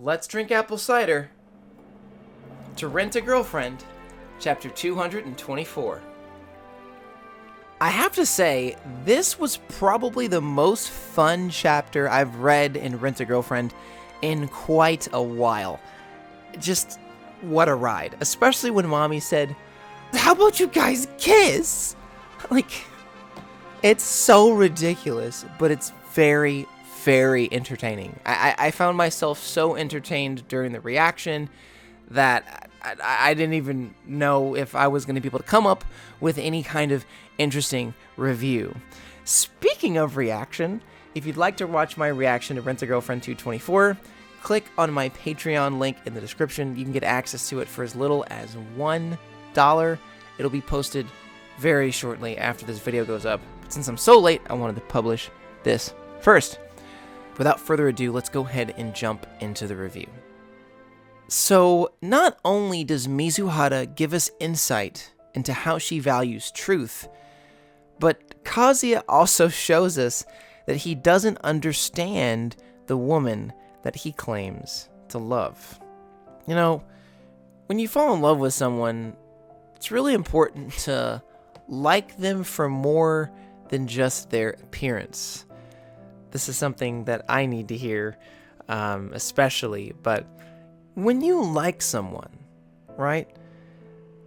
Let's Drink Apple Cider. To Rent a Girlfriend, Chapter 224. I have to say, this was probably the most fun chapter I've read in Rent a Girlfriend in quite a while. Just, what a ride. Especially when Mami said, "How about you guys kiss?" Like, it's so ridiculous, but it's very, very entertaining. I found myself so entertained during the reaction that I didn't even know if I was going to be able to come up with any kind of interesting review. Speaking of reaction, if you'd like to watch my reaction to Rent a Girlfriend 224, click on my Patreon link in the description. You can get access to it for as little as $1. It'll be posted very shortly after this video goes up. But since I'm so late, I wanted to publish this first. Without further ado, let's go ahead and jump into the review. So, not only does Mizuhara give us insight into how she values truth, but Kazuya also shows us that he doesn't understand the woman that he claims to love. You know, when you fall in love with someone, it's really important to like them for more than just their appearance. This is something that I need to hear, especially, but when you like someone, right,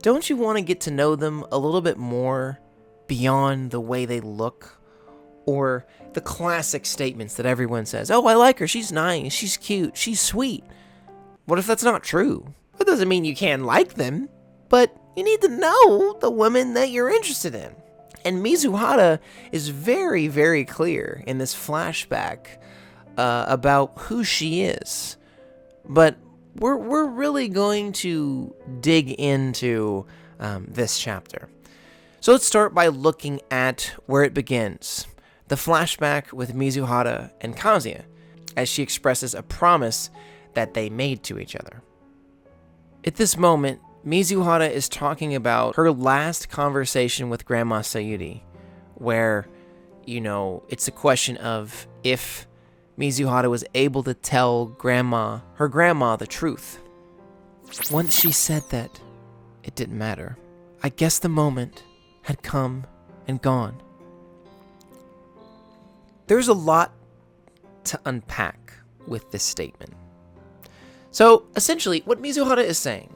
don't you want to get to know them a little bit more beyond the way they look? Or the classic statements that everyone says, "Oh, I like her, she's nice, she's cute, she's sweet." What if that's not true? That doesn't mean you can't like them, but you need to know the woman that you're interested in. And Mizuhara is very, very clear in this flashback about who she is. But we're really going to dig into this chapter. So let's start by looking at where it begins. The flashback with Mizuhara and Kazuya, as she expresses a promise that they made to each other. At this moment, Mizuhara is talking about her last conversation with Grandma Sayuri, where, you know, it's a question of if Mizuhara was able to tell her grandma the truth. Once she said that, it didn't matter. I guess the moment had come and gone. There's a lot to unpack with this statement. So, essentially, what Mizuhara is saying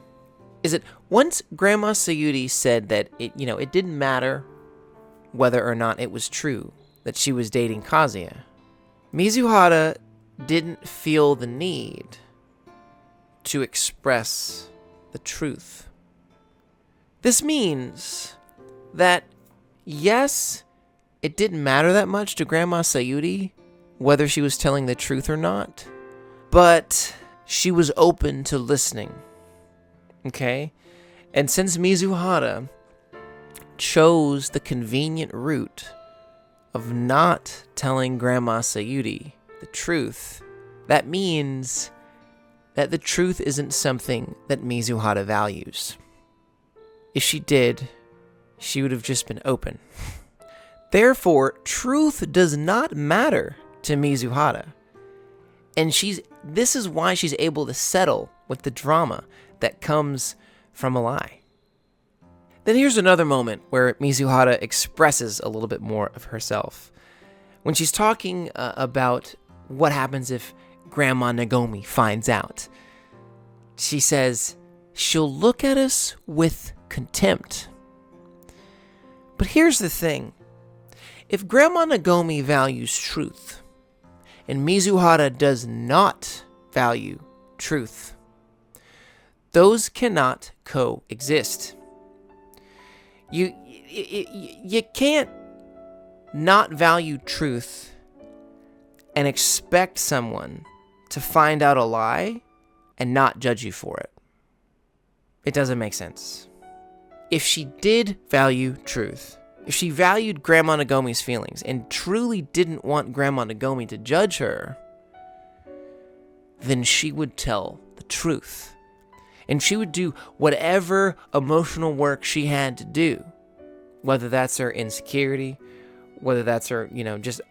is that once Grandma Sayuri said that it didn't matter whether or not it was true that she was dating Kazuya, Mizuhara didn't feel the need to express the truth. This means that, yes, it didn't matter that much to Grandma Sayuri whether she was telling the truth or not, but she was open to listening. Okay? And since Mizuhara chose the convenient route of not telling Grandma Sayuri the truth, that means that the truth isn't something that Mizuhara values. If she did, she would have just been open. Therefore, truth does not matter to Mizuhara. And this is why she's able to settle with the drama that comes from a lie. Then here's another moment where Mizuhara expresses a little bit more of herself. When she's talking about what happens if Grandma Nagomi finds out, she says, she'll look at us with contempt. But here's the thing. If Grandma Nagomi values truth, and Mizuhara does not value truth, those cannot coexist. You can't not value truth and expect someone to find out a lie and not judge you for it. It doesn't make sense. If she did value truth, if she valued Grandma Nagomi's feelings and truly didn't want Grandma Nagomi to judge her, then she would tell the truth. And she would do whatever emotional work she had to do, whether that's her insecurity, whether that's her, just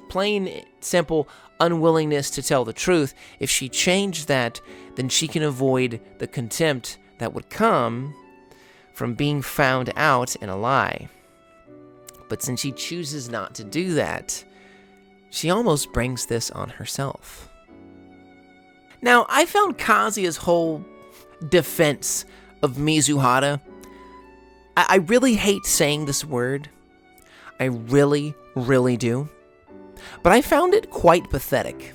plain simple unwillingness to tell the truth. If she changed that, then she can avoid the contempt that would come from being found out in a lie. But since she chooses not to do that, she almost brings this on herself. Now, I found Kazuya's whole defense of Mizuhara, I really hate saying this word. I really, really do. But I found it quite pathetic.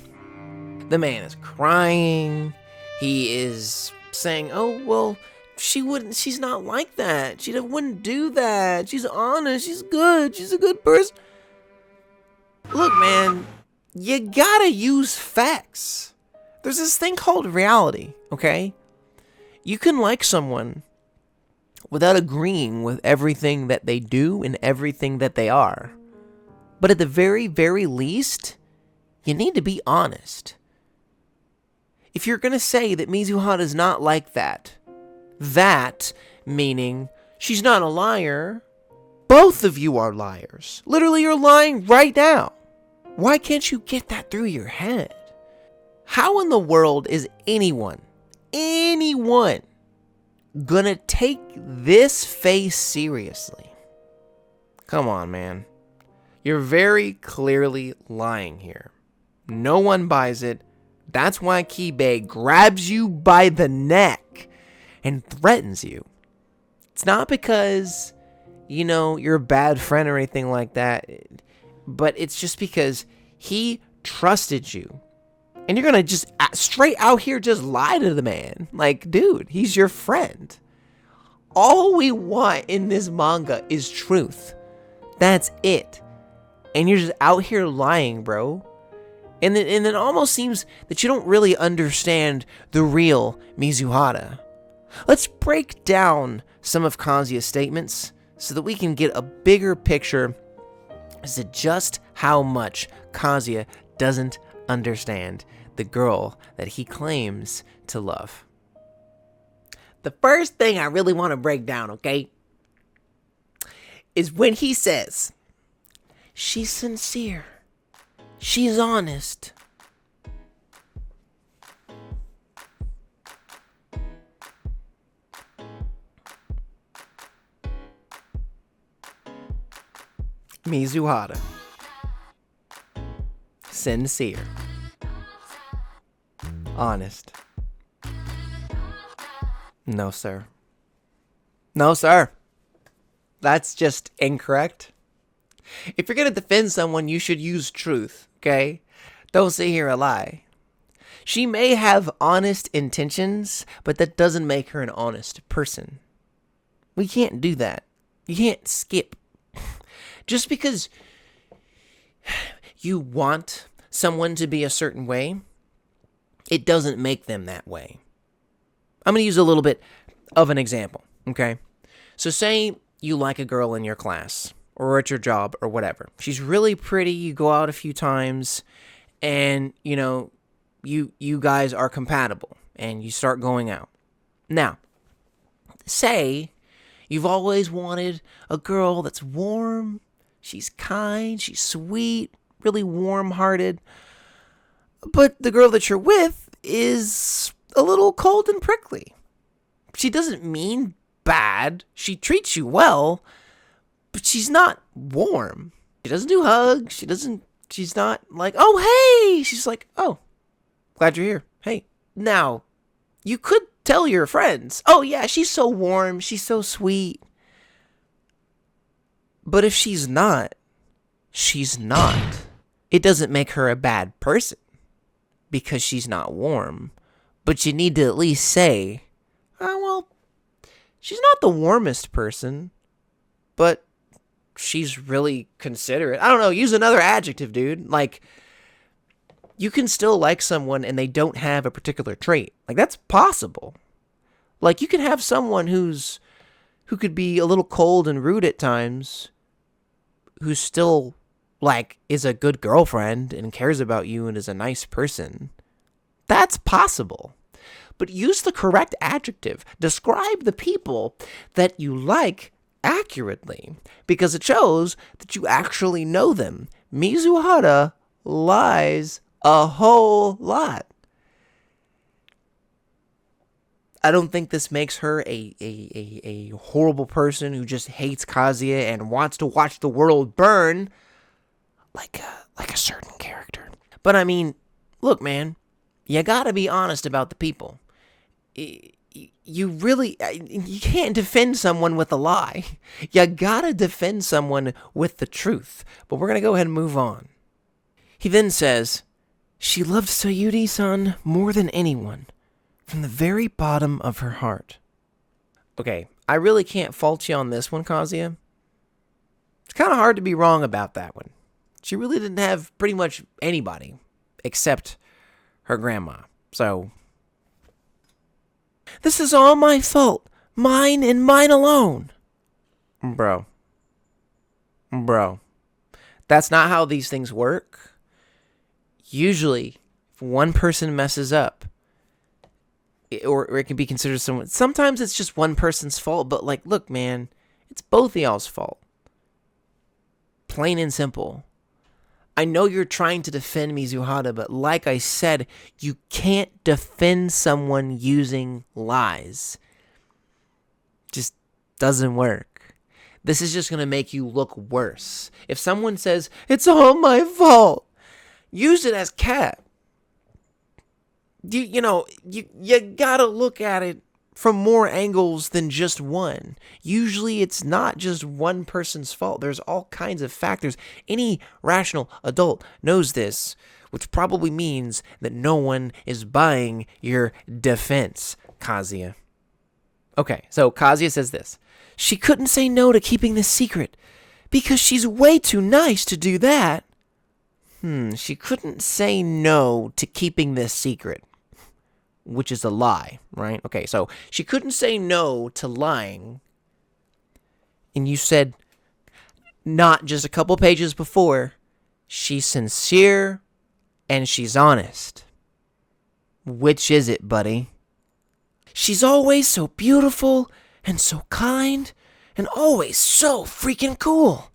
The man is crying. He is saying, oh, well, she's not like that. She wouldn't do that. She's honest. She's good. She's a good person. Look, man, you gotta use facts. There's this thing called reality, okay? You can like someone without agreeing with everything that they do and everything that they are. But at the very, very least, you need to be honest. If you're going to say that Mizuhara is not like that meaning she's not a liar, both of you are liars. Literally, you're lying right now. Why can't you get that through your head? How in the world is anyone gonna take this face seriously? Come on, man. You're very clearly lying here. No one buys it. That's why Kibe grabs you by the neck and threatens you. It's not because, you're a bad friend or anything like that, but it's just because he trusted you. And you're going to just straight out here just lie to the man. Like, dude, he's your friend. All we want in this manga is truth. That's it. And you're just out here lying, bro. And then it almost seems that you don't really understand the real Mizuhara. Let's break down some of Kazuya's statements so that we can get a bigger picture as to just how much Kazuya doesn't understand the girl that he claims to love. The first thing I really want to break down, okay, is when he says, she's sincere, she's honest. Mizuhara. Sincere. Honest. No, sir. No, sir. That's just incorrect. If you're going to defend someone, you should use truth, okay? Don't sit here and lie. She may have honest intentions, but that doesn't make her an honest person. We can't do that. You can't skip. Just because you want someone to be a certain way, it doesn't make them that way. I'm going to use a little bit of an example, okay? So say you like a girl in your class or at your job or whatever. She's really pretty, you go out a few times, and, you guys are compatible, and you start going out. Now, say you've always wanted a girl that's warm, she's kind, she's sweet, really warm-hearted, but the girl that you're with is a little cold and prickly. She doesn't mean bad. She treats you well, but she's not warm. She doesn't do hugs. She's not like, oh, hey. She's like, oh, glad you're here. Hey. Now, you could tell your friends, oh, yeah, she's so warm. She's so sweet. But if she's not, she's not. It doesn't make her a bad person because she's not warm. But you need to at least say, oh, well, she's not the warmest person, but she's really considerate. I don't know, use another adjective, dude. Like, you can still like someone and they don't have a particular trait. Like, that's possible. Like, you can have someone who could be a little cold and rude at times, who still, like, is a good girlfriend and cares about you and is a nice person. That's possible. But use the correct adjective. Describe the people that you like accurately because it shows that you actually know them. Mizuhara lies a whole lot. I don't think this makes her a horrible person who just hates Kazuya and wants to watch the world burn like a certain character. But I mean, look, man, you gotta be honest about the people. You can't defend someone with a lie. You gotta defend someone with the truth. But we're gonna go ahead and move on. He then says, she loved Sayuri-san more than anyone, from the very bottom of her heart. Okay, I really can't fault you on this one, Kazuya. It's kind of hard to be wrong about that one. She really didn't have pretty much anybody except her grandma. So, this is all my fault. Mine and mine alone. Bro. That's not how these things work. Usually, if one person messes up, or it can be considered someone. Sometimes it's just one person's fault, but like, look, man, it's both of y'all's fault. Plain and simple. I know you're trying to defend Mizuhara, but like I said, you can't defend someone using lies. Just doesn't work. This is just going to make you look worse. If someone says, it's all my fault, use it as cap. You gotta look at it from more angles than just one. Usually it's not just one person's fault. There's all kinds of factors. Any rational adult knows this, which probably means that no one is buying your defense, Kazuya. Okay, so Kazuya says this. She couldn't say no to keeping this secret because she's way too nice to do that. She couldn't say no to keeping this secret. Which is a lie, right? Okay, so she couldn't say no to lying. And you said, not just a couple pages before, she's sincere and she's honest. Which is it, buddy? She's always so beautiful and so kind and always so freaking cool.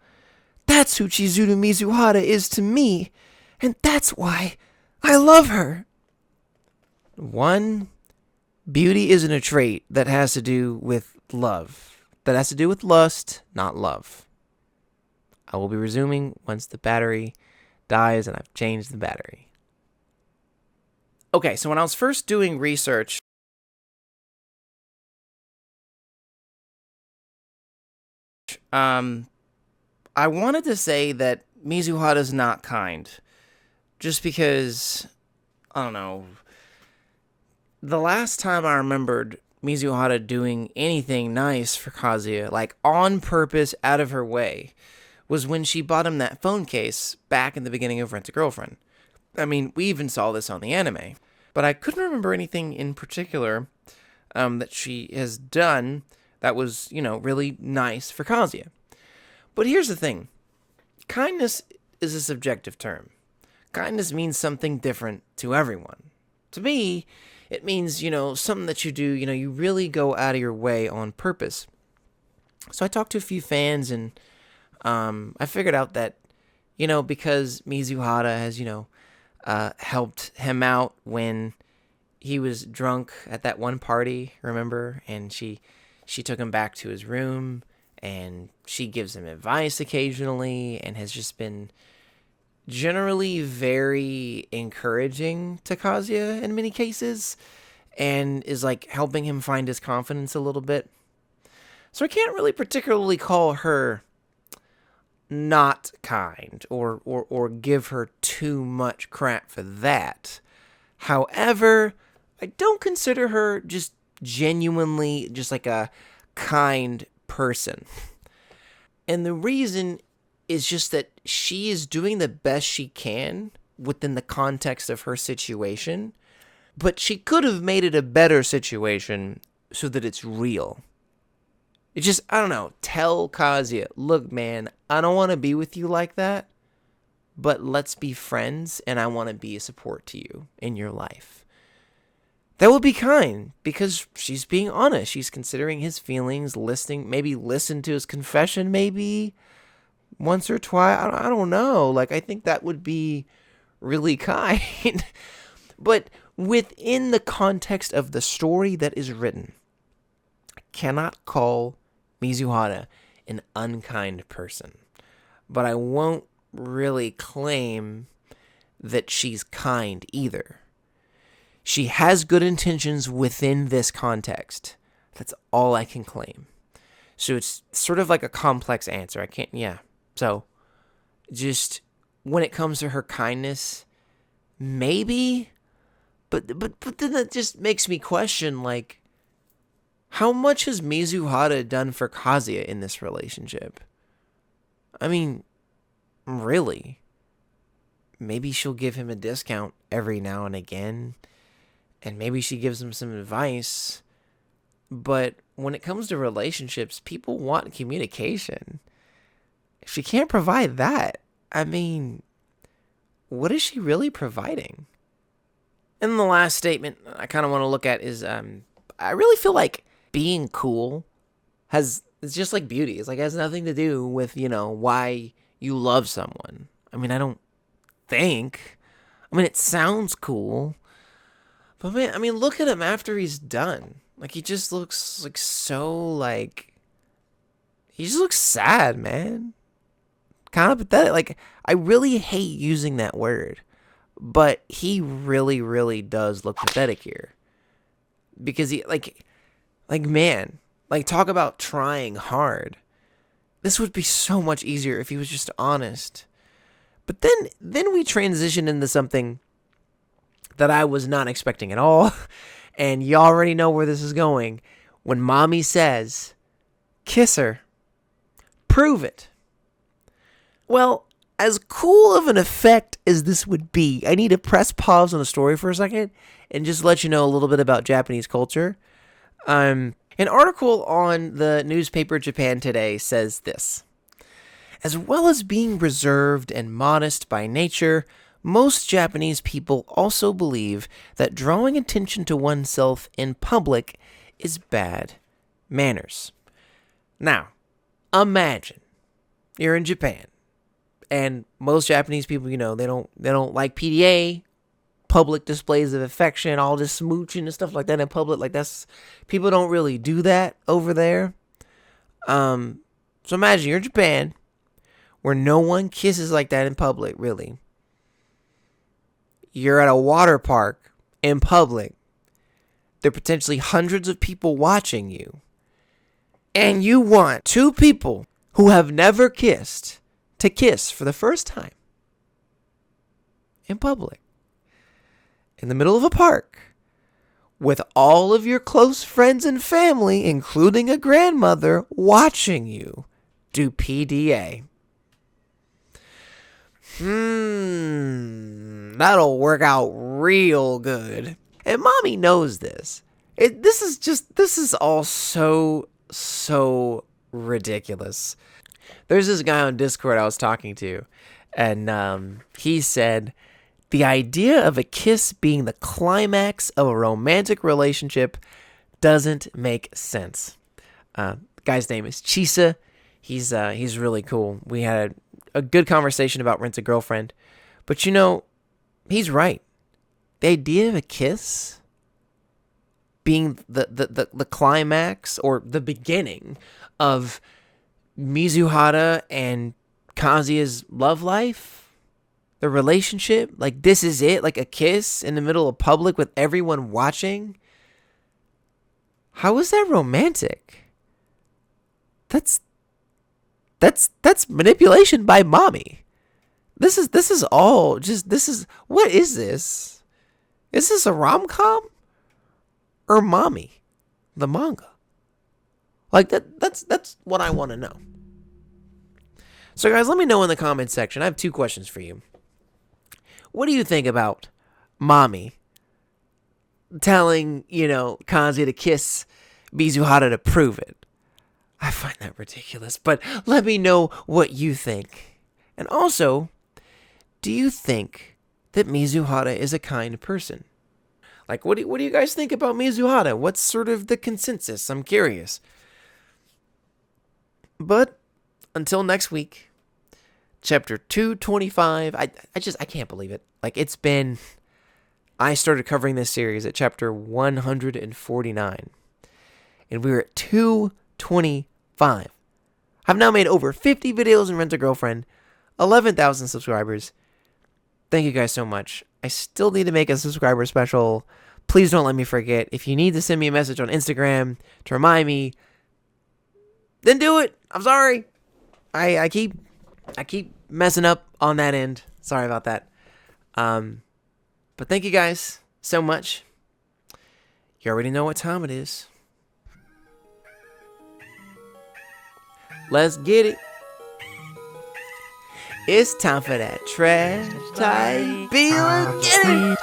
That's who Chizuru Mizuhara is to me, and that's why I love her. One, beauty isn't a trait that has to do with love. That has to do with lust, not love. I will be resuming once the battery dies and I've changed the battery. Okay, so when I was first doing research, I wanted to say that Mizuhara's not kind. Just because, I don't know, the last time I remembered Mizuhara doing anything nice for Kazuya, like on purpose, out of her way, was when she bought him that phone case back in the beginning of Rent-A-Girlfriend. I mean, we even saw this on the anime. But I couldn't remember anything in particular that she has done that was, really nice for Kazuya. But here's the thing. Kindness is a subjective term. Kindness means something different to everyone. To me, it means, something that you do, you really go out of your way on purpose. So I talked to a few fans and I figured out that, because Mizuhara has, helped him out when he was drunk at that one party, remember? And she took him back to his room and she gives him advice occasionally and has just been generally very encouraging to Kazuya in many cases and is like helping him find his confidence a little bit. So I can't really particularly call her not kind or give her too much crap for that. However, I don't consider her just genuinely just like a kind person. And the reason is just that she is doing the best she can within the context of her situation, but she could have made it a better situation so that it's real. It's just, I don't know, tell Kazuya, look, man, I don't want to be with you like that, but let's be friends, and I want to be a support to you in your life. That would be kind, because she's being honest. She's considering his feelings, listening, maybe listen to his confession, maybe once or twice. I don't know. Like, I think that would be really kind. But within the context of the story that is written, I cannot call Mizuhara an unkind person. But I won't really claim that she's kind either. She has good intentions within this context. That's all I can claim. So it's sort of like a complex answer. So just when it comes to her kindness, maybe, but then that just makes me question, like, how much has Mizuhara done for Kazuya in this relationship? I mean, really? Maybe she'll give him a discount every now and again, and maybe she gives him some advice. But when it comes to relationships, people want communication. If she can't provide that, I mean, what is she really providing? And the last statement I kind of want to look at is, I really feel like being cool it's just like beauty. It's like, it has nothing to do with, why you love someone. I mean, I don't think. I mean, it sounds cool. But man, I mean, look at him after he's done. Like, he just looks like he just looks sad, man. Kind of pathetic. Like, I really hate using that word, but he really, really does look pathetic here. Because he, man, talk about trying hard. This would be so much easier if he was just honest. But then we transition into something that I was not expecting at all. And you already know where this is going. When Mami says, kiss her, prove it. Well, as cool of an effect as this would be, I need to press pause on the story for a second and just let you know a little bit about Japanese culture. An article on the newspaper Japan Today says this. As well as being reserved and modest by nature, most Japanese people also believe that drawing attention to oneself in public is bad manners. Now, imagine you're in Japan, and most Japanese people, they don't like PDA, public displays of affection, all this smooching and stuff like that in public. Like, people don't really do that over there. So imagine you're in Japan, where no one kisses like that in public, really. You're at a water park in public. There are potentially hundreds of people watching you. And you want two people who have never kissed to kiss for the first time in public. In the middle of a park. With all of your close friends and family, including a grandmother, watching you do PDA. That'll work out real good. And Mami knows this. This is all so ridiculous. There's this guy on Discord I was talking to, and he said, the idea of a kiss being the climax of a romantic relationship doesn't make sense. The guy's name is Chisa. He's really cool. We had a good conversation about Rent a Girlfriend. But he's right. The idea of a kiss being the climax or the beginning of Mizuhara and Kazuya's love life, the relationship, like, this is it, like a kiss in the middle of public with everyone watching. How is that romantic? That's manipulation by Mami. What is this? Is this a rom-com? Or Mami, the manga? Like, that's what I want to know. So guys, let me know in the comments section. I have two questions for you. What do you think about Mami telling, Kazuya to kiss Mizuhara to prove it? I find that ridiculous, but let me know what you think. And also, do you think that Mizuhara is a kind person? Like, what do you guys think about Mizuhara? What's sort of the consensus? I'm curious. But until next week, chapter 225. I can't believe it. Like, I started covering this series at chapter 149. And we were at 225. I've now made over 50 videos in Rent a Girlfriend, 11,000 subscribers. Thank you guys so much. I still need to make a subscriber special. Please don't let me forget. If you need to send me a message on Instagram to remind me, then do it. I'm sorry. I keep messing up on that end. Sorry about that. But thank you guys so much. You already know what time it is. Let's get it. It's time for that trash type beer. Get it.